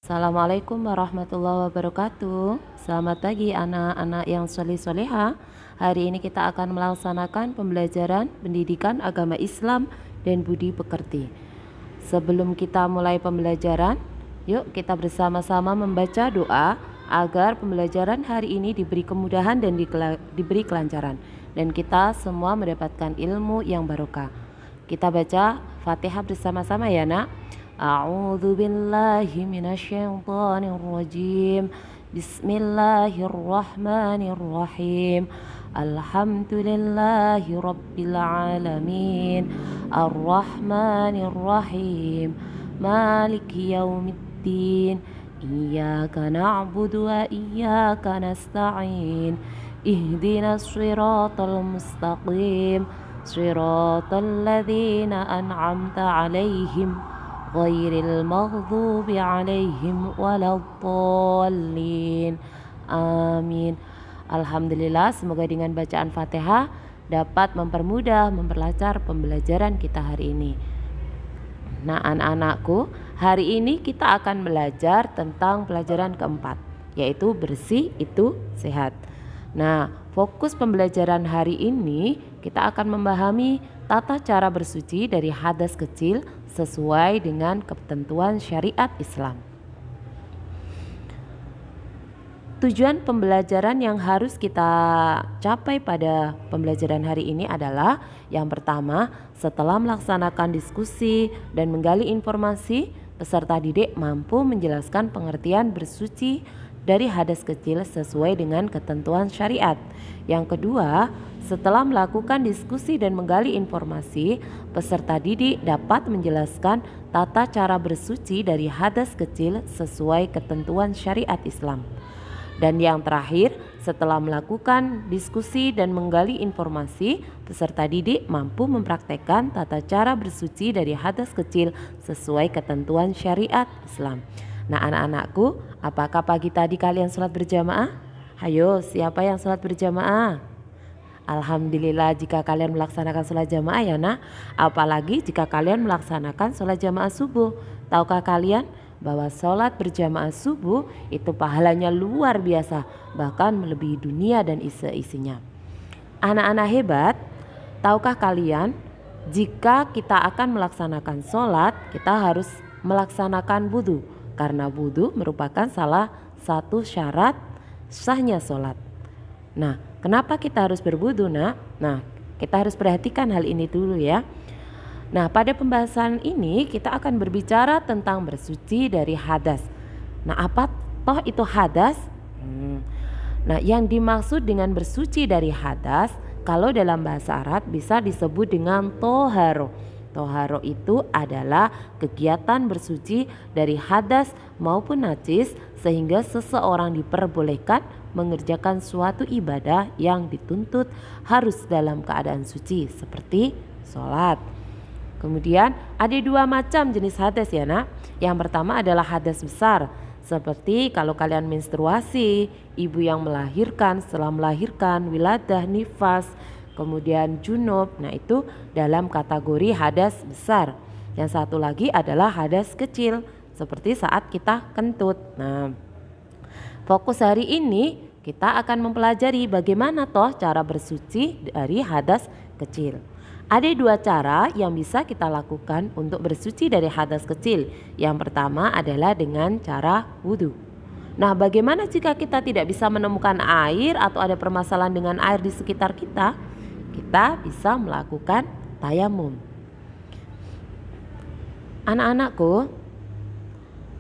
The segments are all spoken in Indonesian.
Assalamualaikum warahmatullahi wabarakatuh. Selamat pagi anak-anak yang soleh-soleha. Hari ini kita akan melaksanakan pembelajaran pendidikan agama Islam dan budi pekerti. Sebelum kita mulai pembelajaran, yuk kita bersama-sama membaca doa agar pembelajaran hari ini diberi kemudahan dan diberi kelancaran, dan kita semua mendapatkan ilmu yang barokah. Kita baca Fatihah bersama-sama ya nak. A'udzu billahi minasyaitonir rajim. Bismillahirrahmanirrahim. Alhamdulillahi rabbil alamin. Arrahmanirrahim. Maliki yaumiddin. Iyyaka na'budu wa iyyaka nasta'in. Ihdinas shiratal mustaqim. Shiratal ladzina an'amta 'alaihim ghairil maghdubi 'alaihim waladdallin. Amin. Alhamdulillah, semoga dengan bacaan Fatihah dapat memperlancar pembelajaran kita hari ini. Nah, anak-anakku, hari ini kita akan belajar tentang pelajaran keempat, yaitu bersih itu sehat. Nah, fokus pembelajaran hari ini kita akan memahami tata cara bersuci dari hadas kecil sesuai dengan ketentuan syariat Islam. Tujuan pembelajaran yang harus kita capai pada pembelajaran hari ini adalah yang pertama, setelah melaksanakan diskusi dan menggali informasi, peserta didik mampu menjelaskan pengertian bersuci dari hadas kecil sesuai dengan ketentuan syariat. Yang kedua, setelah melakukan diskusi dan menggali informasi, peserta didik dapat menjelaskan tata cara bersuci dari hadas kecil sesuai ketentuan syariat Islam. Dan yang terakhir, setelah melakukan diskusi dan menggali informasi, peserta didik mampu mempraktekkan tata cara bersuci dari hadas kecil sesuai ketentuan syariat Islam. Nah, anak-anakku, apakah pagi tadi kalian sholat berjamaah? Hayo, siapa yang sholat berjamaah? Alhamdulillah jika kalian melaksanakan sholat jamaah ya nak. Apalagi jika kalian melaksanakan sholat jamaah subuh. Tahukah kalian bahwa sholat berjamaah subuh itu pahalanya luar biasa, bahkan melebihi dunia dan isi-isinya. Anak-anak hebat, tahukah kalian jika kita akan melaksanakan sholat, kita harus melaksanakan wudhu, karena wudhu merupakan salah satu syarat sahnya sholat. Nah, kenapa kita harus berwudu nak? Nah, kita harus perhatikan hal ini dulu ya. Nah, pada pembahasan ini kita akan berbicara tentang bersuci dari hadas. Nah, apa toh itu hadas? Nah, yang dimaksud dengan bersuci dari hadas, kalau dalam bahasa Arab bisa disebut dengan toharo. Toharo itu adalah kegiatan bersuci dari hadas maupun najis sehingga seseorang diperbolehkan mengerjakan suatu ibadah yang dituntut harus dalam keadaan suci seperti sholat. Kemudian ada dua macam jenis hadas ya nak. Yang pertama adalah hadas besar, seperti kalau kalian menstruasi, ibu yang melahirkan, setelah melahirkan, wiladah, nifas, kemudian junub. Nah, itu dalam kategori hadas besar. Yang satu lagi adalah hadas kecil, seperti saat kita kentut. Nah, fokus hari ini kita akan mempelajari bagaimana toh cara bersuci dari hadas kecil. Ada dua cara yang bisa kita lakukan untuk bersuci dari hadas kecil. Yang pertama adalah dengan cara wudhu. Nah, bagaimana jika kita tidak bisa menemukan air atau ada permasalahan dengan air di sekitar kita? Kita bisa melakukan tayamum. Anak-anakku,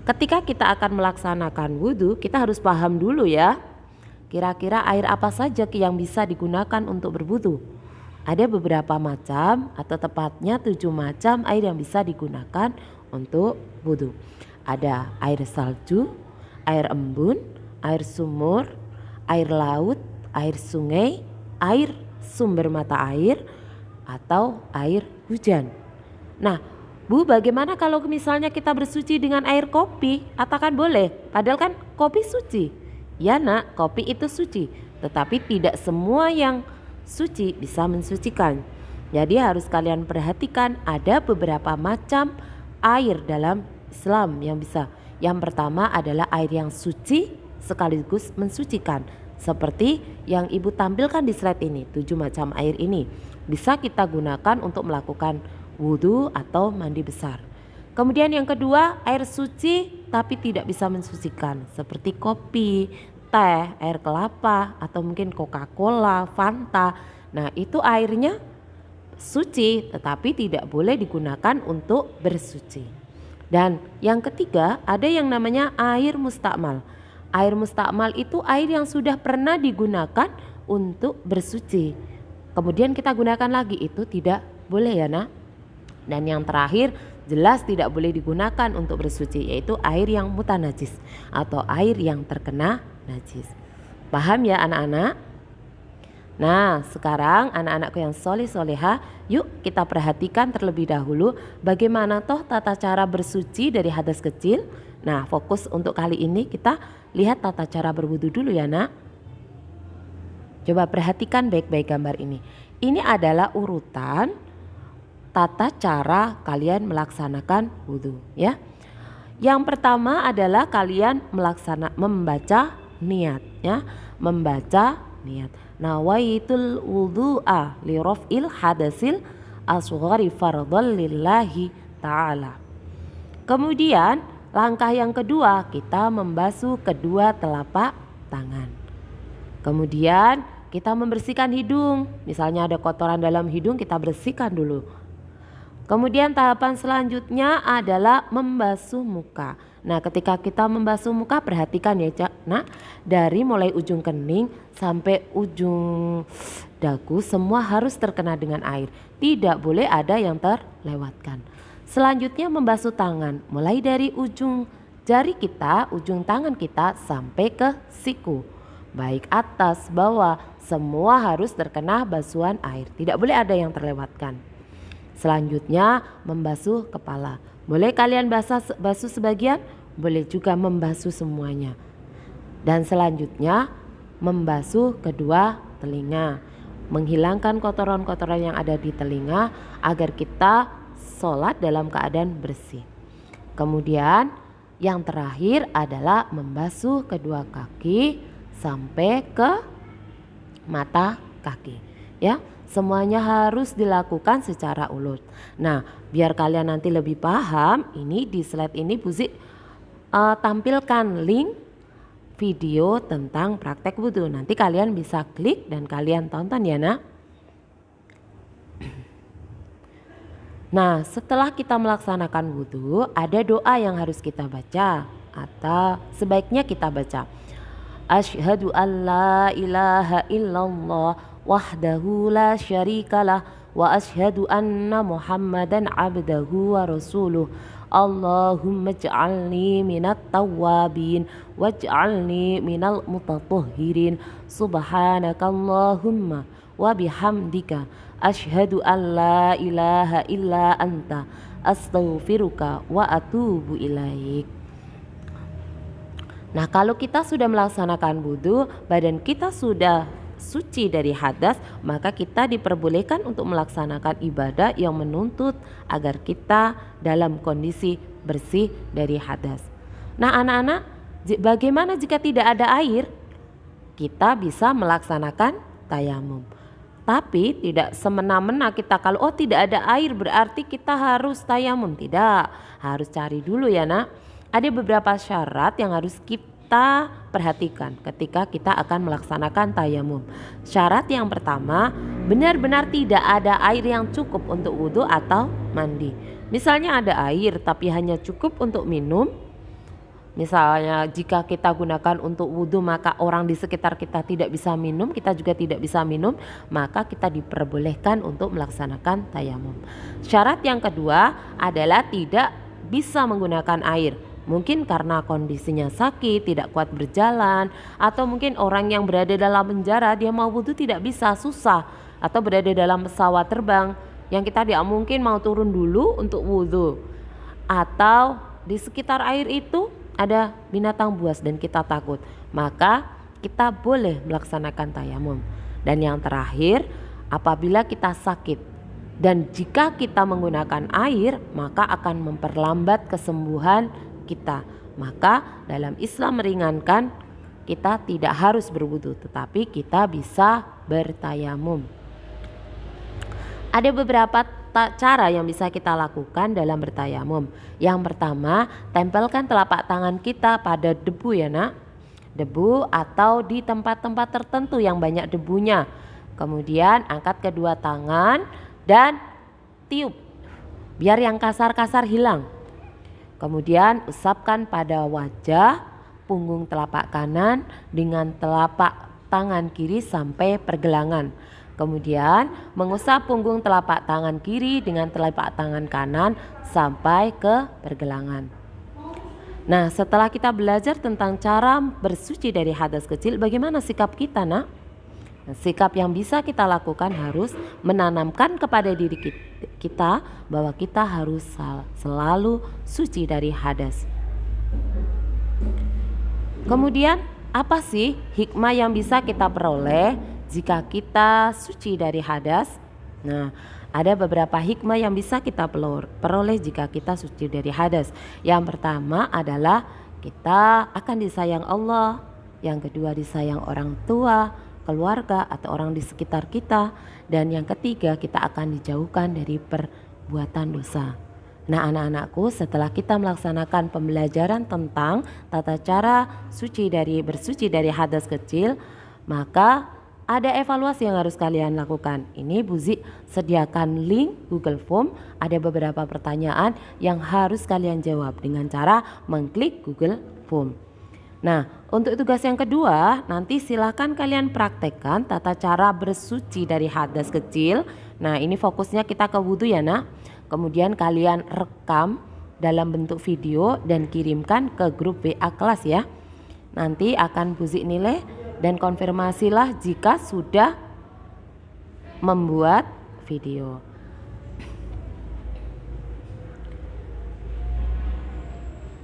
ketika kita akan melaksanakan wudhu, kita harus paham dulu ya, kira-kira air apa saja yang bisa digunakan untuk berwudhu. Ada beberapa macam atau tepatnya 7 macam air yang bisa digunakan untuk wudhu. Ada air salju, air embun, air sumur, air laut, air sungai, air sumber mata air, atau air hujan. Nah, Bu, bagaimana kalau misalnya kita bersuci dengan air kopi? Katakan boleh, padahal kan kopi suci. Ya nak, kopi itu suci, tetapi tidak semua yang suci bisa mensucikan. Jadi harus kalian perhatikan ada beberapa macam air dalam Islam yang bisa Yang pertama adalah air yang suci sekaligus mensucikan. Seperti yang Ibu tampilkan di slide ini, 7 macam air ini bisa kita gunakan untuk melakukan wudhu atau mandi besar. Kemudian yang kedua, air suci tapi tidak bisa mensucikan, seperti kopi, teh, air kelapa, atau mungkin Coca-Cola, Fanta. Nah, itu airnya suci tetapi tidak boleh digunakan untuk bersuci. Dan yang ketiga, ada yang namanya air mustakmal. Air mustakmal itu air yang sudah pernah digunakan untuk bersuci, kemudian kita gunakan lagi, itu tidak boleh ya nak. Dan yang terakhir, jelas tidak boleh digunakan untuk bersuci, yaitu air yang mutanajis atau air yang terkena najis. Paham ya anak-anak? Nah, sekarang anak-anakku yang soleh-soleha, yuk kita perhatikan terlebih dahulu bagaimana toh tata cara bersuci dari hadas kecil. Nah, fokus untuk kali ini kita lihat tata cara berwudu dulu ya nak. Coba perhatikan baik-baik gambar ini. Ini adalah urutan tata cara kalian melaksanakan wudu ya. Yang pertama adalah kalian membaca niat ya, membaca niat. Nawaitul wudu'a li raf'il hadasil asghari fardhan lillahi ta'ala. Kemudian langkah yang kedua, kita membasuh kedua telapak tangan. Kemudian kita membersihkan hidung. Misalnya ada kotoran dalam hidung, kita bersihkan dulu. Kemudian tahapan selanjutnya adalah membasuh muka. Nah, ketika kita membasuh muka, perhatikan ya nak, dari mulai ujung kening sampai ujung dagu semua harus terkena dengan air. Tidak boleh ada yang terlewatkan. Selanjutnya membasuh tangan, mulai dari ujung jari kita, ujung tangan kita sampai ke siku. Baik atas, bawah, semua harus terkena basuhan air. Tidak boleh ada yang terlewatkan. Selanjutnya membasuh kepala. Boleh kalian basuh sebagian, boleh juga membasuh semuanya. Dan selanjutnya membasuh kedua telinga. Menghilangkan kotoran-kotoran yang ada di telinga agar kita sholat dalam keadaan bersih. Kemudian yang terakhir adalah membasuh kedua kaki sampai ke mata kaki ya. Semuanya harus dilakukan secara ulut. Nah, biar kalian nanti lebih paham, ini di slide ini Buzi tampilkan link video tentang praktek wudhu. Nanti kalian bisa klik dan kalian tonton ya nak. Nah, setelah kita melaksanakan wudhu, ada doa yang harus kita baca atau sebaiknya kita baca. Asyhadu an la ilaha illallah wahdahu la syarikalah wa asyhadu anna Muhammadan abdahu wa rasuluh. Allahumma ij'alni minat tawwabin waj'alni minal mutatahhirin. Subhanakallahumma wa bihamdika asyhadu an la ilaha illa anta astaghfiruka wa atubu ilaik. Nah, kalau kita sudah melaksanakan wudhu, badan kita sudah suci dari hadas, maka kita diperbolehkan untuk melaksanakan ibadah yang menuntut agar kita dalam kondisi bersih dari hadas. Nah anak-anak, bagaimana jika tidak ada air? Kita bisa melaksanakan tayamum. Tapi tidak semena-mena kita kalau tidak ada air berarti kita harus tayamum. Tidak, harus cari dulu ya nak. Ada beberapa syarat yang harus kita perhatikan ketika kita akan melaksanakan tayamum. Syarat yang pertama, benar-benar tidak ada air yang cukup untuk wudhu atau mandi. Misalnya ada air tapi hanya cukup untuk minum. Misalnya jika kita gunakan untuk wudhu maka orang di sekitar kita tidak bisa minum, kita juga tidak bisa minum, maka kita diperbolehkan untuk melaksanakan tayamum. Syarat yang kedua adalah tidak bisa menggunakan air. Mungkin karena kondisinya sakit, tidak kuat berjalan, atau mungkin orang yang berada dalam penjara dia mau wudhu tidak bisa, susah, atau berada dalam pesawat terbang yang kita tidak mungkin mau turun dulu untuk wudhu, atau di sekitar air itu ada binatang buas dan kita takut, maka kita boleh melaksanakan tayamum. Dan yang terakhir, apabila kita sakit dan jika kita menggunakan air maka akan memperlambat kesembuhan kita, maka dalam Islam meringankan kita tidak harus berwudu, tetapi kita bisa bertayamum. Ada beberapa cara yang bisa kita lakukan dalam bertayamum. Yang pertama, tempelkan telapak tangan kita pada debu ya nak, debu atau di tempat-tempat tertentu yang banyak debunya. Kemudian angkat kedua tangan dan tiup biar yang kasar-kasar hilang. Kemudian usapkan pada wajah, punggung telapak kanan dengan telapak tangan kiri sampai pergelangan. Kemudian mengusap punggung telapak tangan kiri dengan telapak tangan kanan sampai ke pergelangan. Nah, setelah kita belajar tentang cara bersuci dari hadas kecil, bagaimana sikap kita nak? Nah, sikap yang bisa kita lakukan harus menanamkan kepada diri kita bahwa kita harus selalu suci dari hadas. Kemudian apa sih hikmah yang bisa kita peroleh jika kita suci dari hadas? Nah, ada beberapa hikmah yang bisa kita peroleh jika kita suci dari hadas. Yang pertama adalah kita akan disayang Allah. Yang kedua disayang orang tua, keluarga atau orang di sekitar kita. Dan yang ketiga kita akan dijauhkan dari perbuatan dosa. Nah anak-anakku, setelah kita melaksanakan pembelajaran tentang tata cara bersuci dari hadas kecil, maka ada evaluasi yang harus kalian lakukan. Ini Bu Zi sediakan link Google Form, ada beberapa pertanyaan yang harus kalian jawab dengan cara mengklik Google Form. Nah, untuk tugas yang kedua, nanti silakan kalian praktekkan tata cara bersuci dari hadas kecil. Nah, ini fokusnya kita ke wudu ya nak. Kemudian kalian rekam dalam bentuk video dan kirimkan ke grup WA kelas ya. Nanti akan Bu Zi nilai dan konfirmasilah jika sudah membuat video.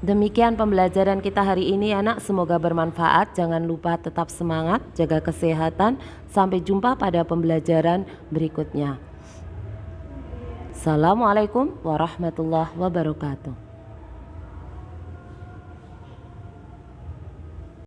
Demikian pembelajaran kita hari ini anak, semoga bermanfaat. Jangan lupa tetap semangat, jaga kesehatan. Sampai jumpa pada pembelajaran berikutnya. Assalamualaikum warahmatullahi wabarakatuh.